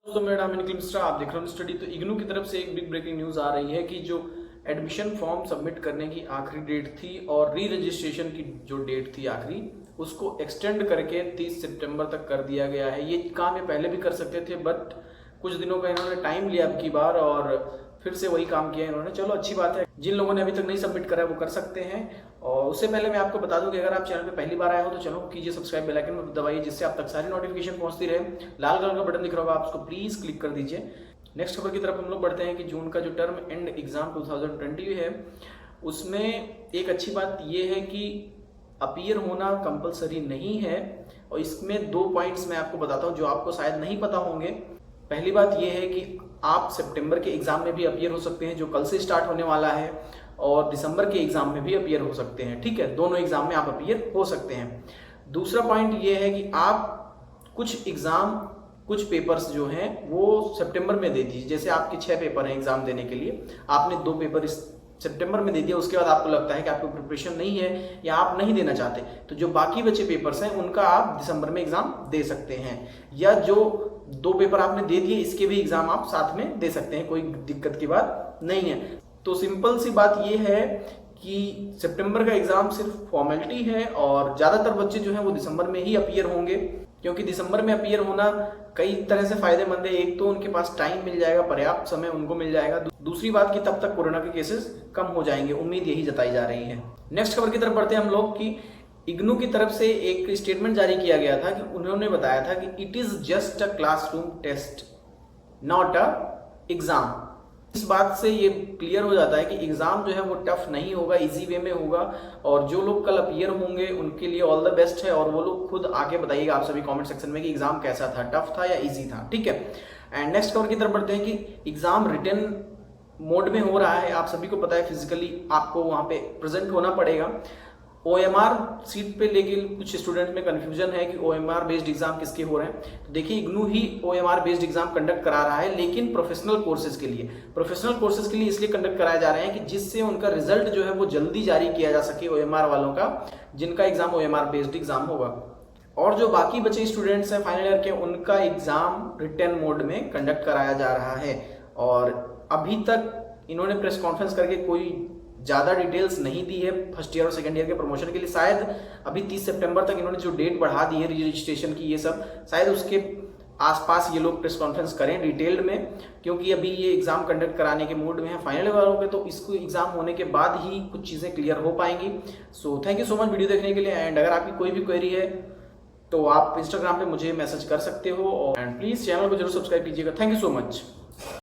दोस्तों मेरा नाम है मिस्टर, आप देख रहे हो स्टडी। तो इग्नू की तरफ से एक बिग ब्रेकिंग न्यूज़ आ रही है कि जो एडमिशन फॉर्म सबमिट करने की आखिरी डेट थी और री रजिस्ट्रेशन की जो डेट थी आखिरी, उसको एक्सटेंड करके 30 सितंबर तक कर दिया गया है। ये काम ये पहले भी कर सकते थे, बट कुछ दिनों का इन्होंने टाइम लिया अब की बार और फिर से वही काम किया इन्होंने। चलो अच्छी बात है, जिन लोगों ने अभी तक नहीं सबमिट करा है वो कर सकते हैं। और उससे पहले मैं आपको बता दूं कि अगर आप चैनल पे पहली बार आए हो तो चलो कीजिए सब्सक्राइब, बेल आइकन में दबाइए, जिससे आप तक सारी नोटिफिकेशन पहुंचती रहे। लाल कलर का बटन दिख रहा होगा, आप उसको प्लीज क्लिक कर दीजिए। नेक्स्ट खबर की तरफ हम लोग बढ़ते हैं कि जून का जो टर्म एंड एग्जाम 2020 है, उसमें एक अच्छी बात यह है कि अपीयर होना कंपलसरी नहीं है। और इसमें 2 पॉइंट्स मैं आपको बताता हूं जो आपको शायद नहीं पता होंगे। पहली बात यह है कि आप सितंबर के एग्जाम में भी अपीयर हो सकते हैं, जो कल से स्टार्ट होने वाला है, और दिसंबर के एग्जाम में भी अपीयर हो सकते हैं। ठीक है, दोनों एग्जाम में आप अपीयर हो सकते हैं। दूसरा पॉइंट ये है कि आप कुछ एग्जाम, कुछ पेपर्स जो हैं वो सितंबर में दे दीजिए। जैसे आपके 6 पेपर हैं एग्जाम देने के लिए, आपने 2 पेपर इस सितंबर में दे दिया, उसके बाद आपको लगता है कि आपको प्रिपरेशन नहीं है या आप नहीं देना चाहते, तो जो बाकी बचे पेपर्स हैं उनका आप दिसंबर में एग्जाम दे सकते हैं। या जो 2 पेपर आपने दे दिए इसके भी एग्जाम आप साथ में दे सकते हैं, कोई दिक्कत की बात नहीं है। तो सिंपल सी बात यह है कि सितंबर का एग्जाम सिर्फ फॉर्मेलिटी है और ज़्यादातर बच्चे जो हैं वो दिसंबर में ही अपीयर होंगे, क्योंकि दिसंबर में अपीयर होना कई तरह से फायदेमंद है। एक तो उनके पास टाइम मिल जाएगा, पर्याप्त समय उनको मिल जाएगा। दूसरी बात कि तब तक कोरोना के केसेस कम हो जाएंगे, उम्मीद यही जताई जा रही है। नेक्स्ट खबर की तरफ बढ़ते हैं हम लोग कि इग्नू की तरफ से एक स्टेटमेंट जारी किया गया था कि उन्होंने बताया था कि it is just a classroom test, not a exam. इस बात से ये क्लियर हो जाता है कि एग्जाम जो है वो टफ नहीं होगा, इजी वे में होगा। और जो लोग कल अपीयर होंगे उनके लिए ऑल द बेस्ट है। और वो लोग खुद आके बताइएगा आप सभी कमेंट सेक्शन में कि एग्जाम कैसा था, टफ था या इजी था। ठीक है, एंड नेक्स्ट खबर की तरफ बढ़ते हैं कि एग्जाम रिटन मोड में हो रहा है। आप सभी को पता है फिजिकली आपको वहां पे प्रेजेंट होना पड़ेगा। OMR सीट पे लेके कुछ स्टूडेंट में कंफ्यूजन है कि OMR बेस्ड एग्जाम किसके हो रहे हैं। तो देखिए, इग्नू ही OMR बेस्ड एग्जाम कंडक्ट करा रहा है, लेकिन प्रोफेशनल कोर्सेज के लिए। प्रोफेशनल कोर्सेज के लिए इसलिए कंडक्ट कराए जा रहे हैं कि जिससे उनका रिजल्ट जो है वो जल्दी जारी किया जा सके OMR वालों का, जिनका एग्जाम OMR बेस्ड एग्जाम होगा। और जो बाकी बचे स्टूडेंट्स हैं फाइनल ईयर के, उनका एग्जाम रिटन मोड में कंडक्ट कराया जा रहा है। और अभी तक इन्होंने प्रेस कॉन्फ्रेंस करके कोई ज़्यादा डिटेल्स नहीं दी है फर्स्ट ईयर और सेकंड ईयर के प्रमोशन के लिए। शायद अभी 30 सितंबर तक इन्होंने जो डेट बढ़ा दी है रजिस्ट्रेशन की, ये सब शायद उसके आसपास ये लोग प्रेस कॉन्फ्रेंस करें डिटेल्ड में, क्योंकि अभी ये एग्जाम कंडक्ट कराने के मूड में है फाइनल वालों के। तो इसको एग्जाम होने के बाद ही कुछ चीज़ें क्लियर हो पाएंगी। So thank you so much video देखने के लिए। एंड अगर आपकी कोई भी क्वेरी है तो आप इंस्टाग्राम पे मुझे मैसेज कर सकते हो। एंड प्लीज़ चैनल को जरूर सब्सक्राइब कीजिएगा। Thank you so much.